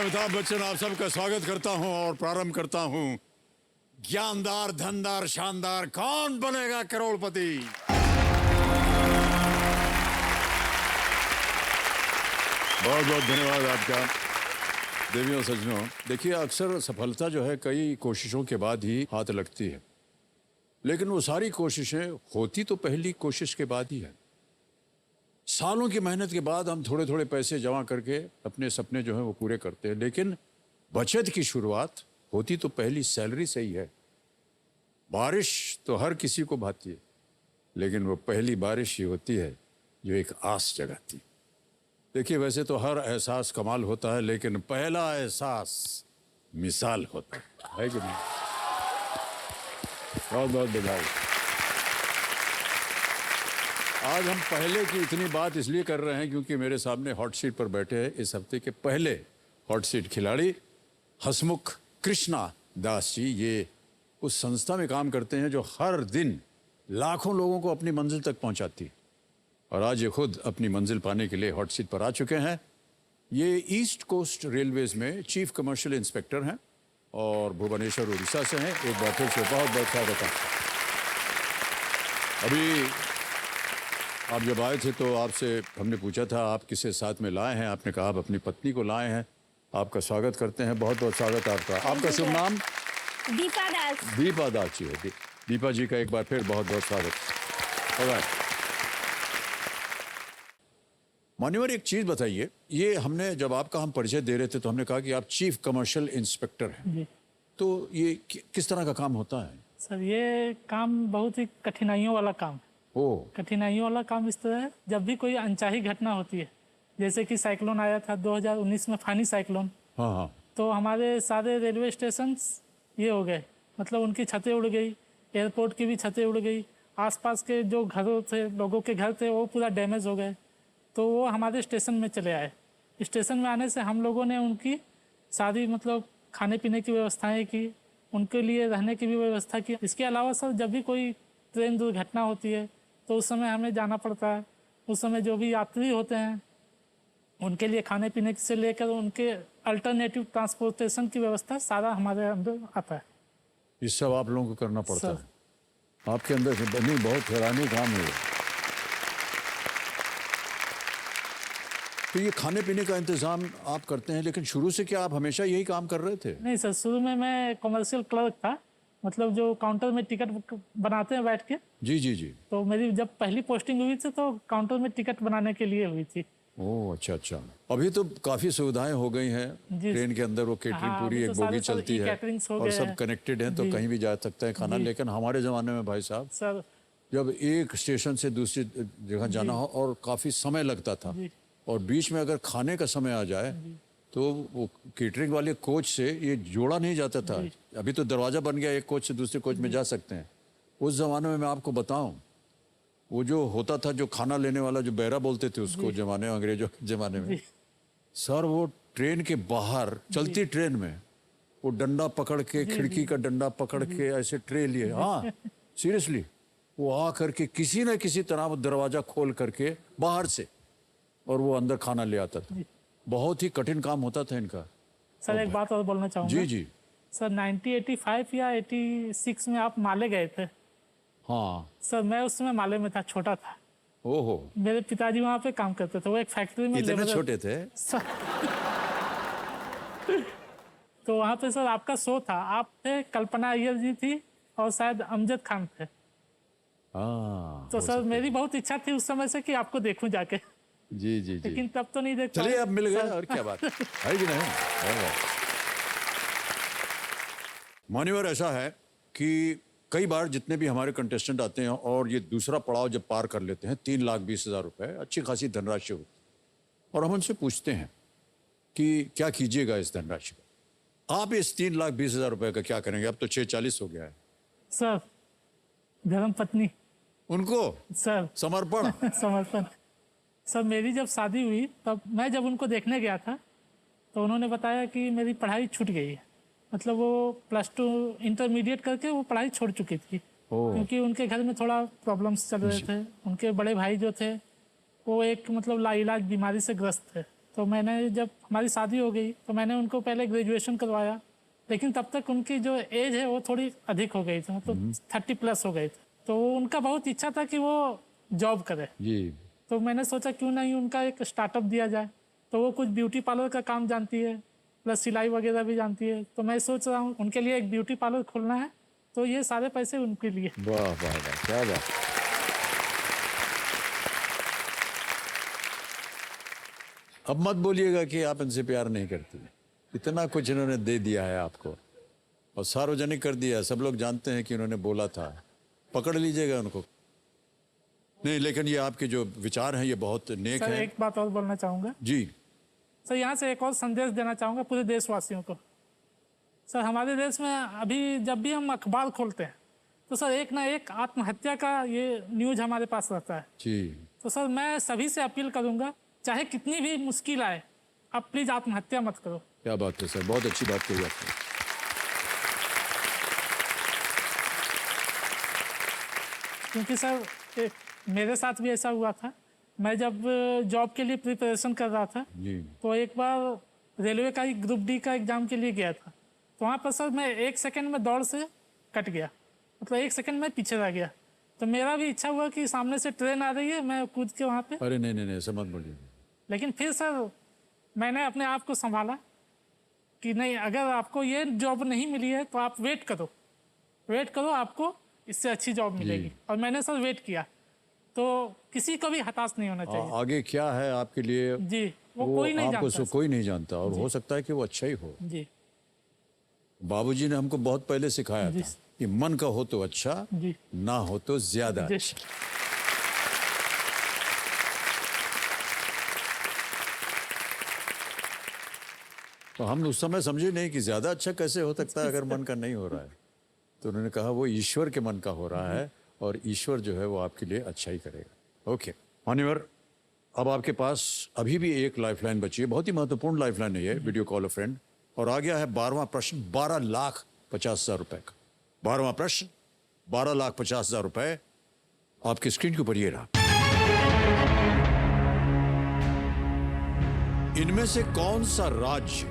अमिताभ बच्चन आप सबका स्वागत करता हूं और प्रारंभ करता हूं ज्ञानदार धनदार शानदार कौन बनेगा करोड़पति। बहुत बहुत धन्यवाद आपका। देवियों सज्जनों, देखिए अक्सर सफलता जो है कई कोशिशों के बाद ही हाथ लगती है, लेकिन वो सारी कोशिशें होती तो पहली कोशिश के बाद ही है। सालों की मेहनत के बाद हम थोड़े थोड़े पैसे जमा करके अपने सपने जो हैं वो पूरे करते हैं, लेकिन बचत की शुरुआत होती तो पहली सैलरी से ही है। बारिश तो हर किसी को भाती है, लेकिन वो पहली बारिश ही होती है जो एक आस जगाती। देखिए वैसे तो हर एहसास कमाल होता है, लेकिन पहला एहसास मिसाल होता है कि नहीं? बहुत बहुत बधाई। आज हम पहले की इतनी बात इसलिए कर रहे हैं क्योंकि मेरे सामने हॉट सीट पर बैठे हैं इस हफ्ते के पहले हॉट सीट खिलाड़ी हसमुख कृष्णा दास जी। ये उस संस्था में काम करते हैं जो हर दिन लाखों लोगों को अपनी मंजिल तक पहुंचाती है, और आज ये खुद अपनी मंजिल पाने के लिए हॉट सीट पर आ चुके हैं। ये ईस्ट कोस्ट रेलवेज में चीफ कमर्शियल इंस्पेक्टर हैं और भुवनेश्वर उड़ीसा से हैं। एक बार फिर से बहुत बहुत स्वागत है। अभी आप जब आए थे तो आपसे हमने पूछा था आप किसे साथ में लाए हैं, आपने कहा आप अपनी पत्नी को लाए हैं। आपका स्वागत करते हैं, बहुत बहुत स्वागत आपका। आपका शुभ नाम? दीपा दास। दीपा दास जी है। दीपा जी का एक बार फिर बहुत बहुत स्वागत। मान्यवर, एक चीज बताइए, ये हमने जब आपका हम परिचय दे रहे थे तो हमने कहा कि आप चीफ कमर्शियल इंस्पेक्टर हैं, तो ये किस तरह का काम होता है? सर ये काम बहुत ही कठिनाइयों वाला काम है। कठिनाइयों वाला काम इस तरह है, जब भी कोई अनचाही घटना होती है, जैसे कि साइक्लोन आया था 2019 में, फानी साइक्लोन। हाँ। तो हमारे सारे रेलवे स्टेशन ये हो गए, मतलब उनकी छतें उड़ गई, एयरपोर्ट की भी छतें उड़ गई, आसपास के जो घरों थे, लोगों के घर थे, वो पूरा डैमेज हो गए। तो वो हमारे स्टेशन में चले आए। स्टेशन में आने से हम लोगों ने उनकी सारी मतलब खाने पीने की व्यवस्थाएँ की, उनके लिए रहने की भी व्यवस्था की। इसके अलावा सर जब भी कोई ट्रेन दुर्घटना होती है तो उस समय हमें जाना पड़ता है। उस समय जो भी यात्री होते हैं उनके लिए खाने पीने से लेकर उनके अल्टरनेटिव ट्रांसपोर्टेशन की व्यवस्था सारा हमारे अंदर आता है। ये सब आप लोगों को करना पड़ता है आपके अंदर से? नहीं, बहुत हैरानी काम है। तो ये खाने पीने का इंतजाम आप करते हैं, लेकिन शुरू से क्या आप हमेशा यही काम कर रहे थे? नहीं सर, शुरू में मैं कमर्शियल क्लर्क था, मतलब जो काउंटर में टिकट बनाते हैं बैठ के। जी। तो मेरी जब पहली पोस्टिंग हुई थी तो काउंटर में टिकट बनाने के लिए हुई थी। ओह अच्छा। अभी तो काफी सुविधाएं हो गई हैं ट्रेन के अंदर, वो केटरिंग पूरी एक बोगी चलती है और सब कनेक्टेड है, तो कहीं भी जा सकता है खाना। लेकिन हमारे जमाने में भाई साहब सर, जब एक स्टेशन से दूसरी जगह जाना हो और काफी समय लगता था, और बीच में अगर खाने का समय आ जाए तो वो केटरिंग वाले कोच से ये जोड़ा नहीं जाता था। अभी तो दरवाजा बन गया, एक कोच से दूसरे कोच में जा सकते हैं। उस जमाने में मैं आपको बताऊं, वो जो होता था, जो खाना लेने वाला, जो बैरा बोलते थे उसको जमाने में, अंग्रेजों के जमाने में, सर वो ट्रेन के बाहर चलती ट्रेन में वो डंडा पकड़ के, खिड़की का डंडा पकड़ के ऐसे ट्रे लिए, हाँ सीरियसली, वो आ करके किसी न किसी तरह वो दरवाजा खोल करके बाहर से और वो अंदर खाना ले आता था। बहुत ही कठिन काम होता था इनका। सर एक बात और बोलना चाहूँगा। जी सर 1985 या 86 में आप माले गए थे? हाँ सर मैं उस समय माले में था, छोटा था। ओहो। मेरे पिताजी वहाँ पे काम करते थे, वो एक फैक्ट्री में। इतने छोटे थे सर? तो वहाँ पे सर आपका शो था, आप थे, कल्पना अय्यर जी थी और शायद अमजद खान थे। तो सर मेरी बहुत इच्छा थी उस समय से कि आपको देखूं जाके। जी लेकिन तब तो नहीं देख पाए। चलिए अब मिल गए, और क्या बात है कि नहीं? मान्यवर, ऐसा है कि कई बार जितने भी हमारे कंटेस्टेंट आते हैं और ये दूसरा पड़ाव जब पार कर लेते हैं, 3,20,000 रुपए, अच्छी खासी धनराशि होती है, और हम उनसे पूछते हैं कि क्या कीजिएगा इस धनराशि का। आप इस 3,20,000 रुपए का क्या करेंगे? अब तो 6,40 हो गया है। सर धर्म पत्नी उनको सर समर्पण समर्पण। सर मेरी जब शादी हुई तब मैं जब उनको देखने गया था तो उन्होंने बताया कि मेरी पढ़ाई छूट गई है, मतलब वो +2 इंटरमीडिएट करके वो पढ़ाई छोड़ चुकी थी, क्योंकि उनके घर में थोड़ा प्रॉब्लम्स चल रहे थे। उनके बड़े भाई जो थे वो एक मतलब लाइलाज बीमारी से ग्रस्त थे, तो मैंने जब हमारी शादी हो गई तो मैंने उनको पहले ग्रेजुएशन करवाया, लेकिन तब तक उनकी जो एज है वो थोड़ी अधिक हो गई थी, मतलब 30+ हो गई थी। तो उनका बहुत इच्छा था कि वो जॉब करे। जी। तो मैंने सोचा क्यों नहीं उनका एक स्टार्टअप दिया जाए। तो वो कुछ ब्यूटी पार्लर का काम जानती है, प्लस सिलाई वगैरह भी जानती है। तो मैं सोच रहा हूँ उनके लिए एक ब्यूटी पार्लर खोलना है, तो ये सारे पैसे उनके लिए। वाह वाह वाह, क्या बात। अब मत बोलिएगा कि आप इनसे प्यार नहीं करती। इतना कुछ इन्होंने दे दिया है आपको और सार्वजनिक कर दिया है। सब लोग जानते हैं कि उन्होंने बोला था। पकड़ लीजिएगा उनको। नहीं, लेकिन ये आपके जो विचार हैं ये बहुत नेक सर हैं। एक बात और बोलना चाहूँगा जी। सर, यहाँ से एक और संदेश देना चाहूँगा पूरे देशवासियों को। सर हमारे देश में अभी जब भी हम अखबार खोलते हैं तो सर एक ना एक आत्महत्या का ये न्यूज हमारे पास रहता है। जी। तो सर मैं सभी से अपील करूँगा, चाहे कितनी भी मुश्किल आए, आप प्लीज़ आत्महत्या मत करो। क्या बात है सर, बहुत अच्छी बात कही आपने। क्योंकि सर मेरे साथ भी ऐसा हुआ था। मैं जब जॉब के लिए प्रिपरेशन कर रहा था जी। तो एक बार रेलवे का ही ग्रुप डी का एग्ज़ाम के लिए गया था। तो वहाँ पर सर मैं 1 सेकंड में दौड़ से कट गया, मतलब 1 सेकंड में पीछे रह गया। तो मेरा भी इच्छा हुआ कि सामने से ट्रेन आ रही है, मैं कूद के वहाँ पे। अरे नहीं नहीं नहीं, ऐसा मत बोलिए। लेकिन फिर सर मैंने अपने आप को संभाला कि नहीं, अगर आपको ये जॉब नहीं मिली है तो आप वेट करो, आपको इससे अच्छी जॉब मिलेगी। और मैंने सर वेट किया। तो किसी को भी हताश नहीं होना चाहिए। आगे क्या है आपके लिए जी, वो कोई नहीं आपको जानता। कोई नहीं जानता और हो सकता है कि वो अच्छा ही हो। जी बाबूजी ने हमको बहुत पहले सिखाया जी। था कि मन का हो तो अच्छा, जी ना हो तो ज्यादा। जी। तो हम उस समय समझे नहीं कि ज्यादा अच्छा कैसे हो सकता है अगर मन का नहीं हो रहा है। तो उन्होंने कहा वो ईश्वर के मन का हो रहा है और ईश्वर जो है वो आपके लिए अच्छा ही करेगा। ओके मान्यवर, अब आपके पास अभी भी एक लाइफलाइन बची है, बहुत ही महत्वपूर्ण लाइफलाइन है ये, वीडियो कॉल अ फ्रेंड। और आ गया है 12वां प्रश्न, 12,50,000 रुपए का। 12वां प्रश्न, 12,50,000 रुपए आपकी स्क्रीन के ऊपर ये रहा। इनमें से कौन सा राज्य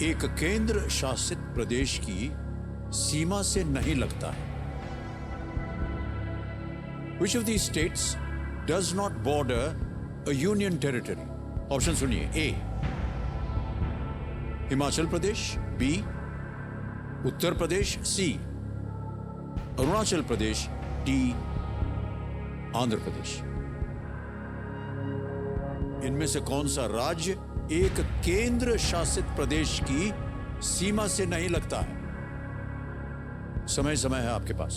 एक केंद्र शासित प्रदेश की सीमा से नहीं लगता है? Which of these states does not border a union territory? Option सुनिए। ए हिमाचल प्रदेश, बी उत्तर प्रदेश, सी अरुणाचल प्रदेश, डी आंध्र प्रदेश। इनमें से कौन सा राज्य एक केंद्र शासित प्रदेश की सीमा से नहीं लगता है? समय है आपके पास।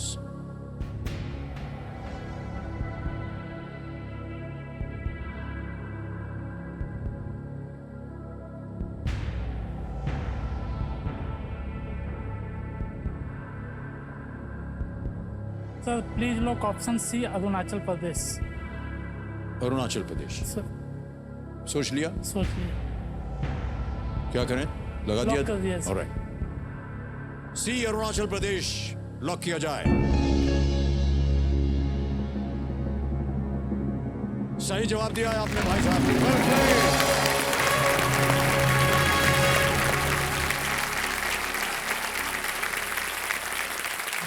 Sir please lock option C, Arunachal Pradesh. Arunachal Pradesh sir सोच लिया? सोचिए। क्या करें, लगा लॉक कर दिया sir. Alright, C Arunachal Pradesh lock किया जाए। सही जवाब दिया है आपने भाई साहब।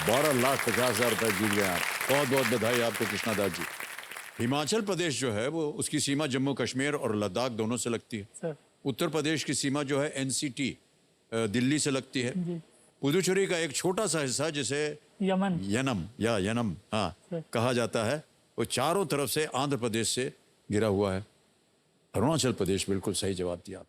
12,50,000 रुपए जीत गए आप। बहुत बहुत बधाई आपको कृष्णा दास जी। हिमाचल प्रदेश जो है वो उसकी सीमा जम्मू कश्मीर और लद्दाख दोनों से लगती है। सर उत्तर प्रदेश की सीमा जो है एनसीटी दिल्ली से लगती है। जी। पुदुचेरी का एक छोटा सा हिस्सा जिसे यमन। यनम कहा जाता है, वो चारों तरफ से आंध्र प्रदेश से घिरा हुआ है। अरुणाचल प्रदेश बिल्कुल सही जवाब दिया।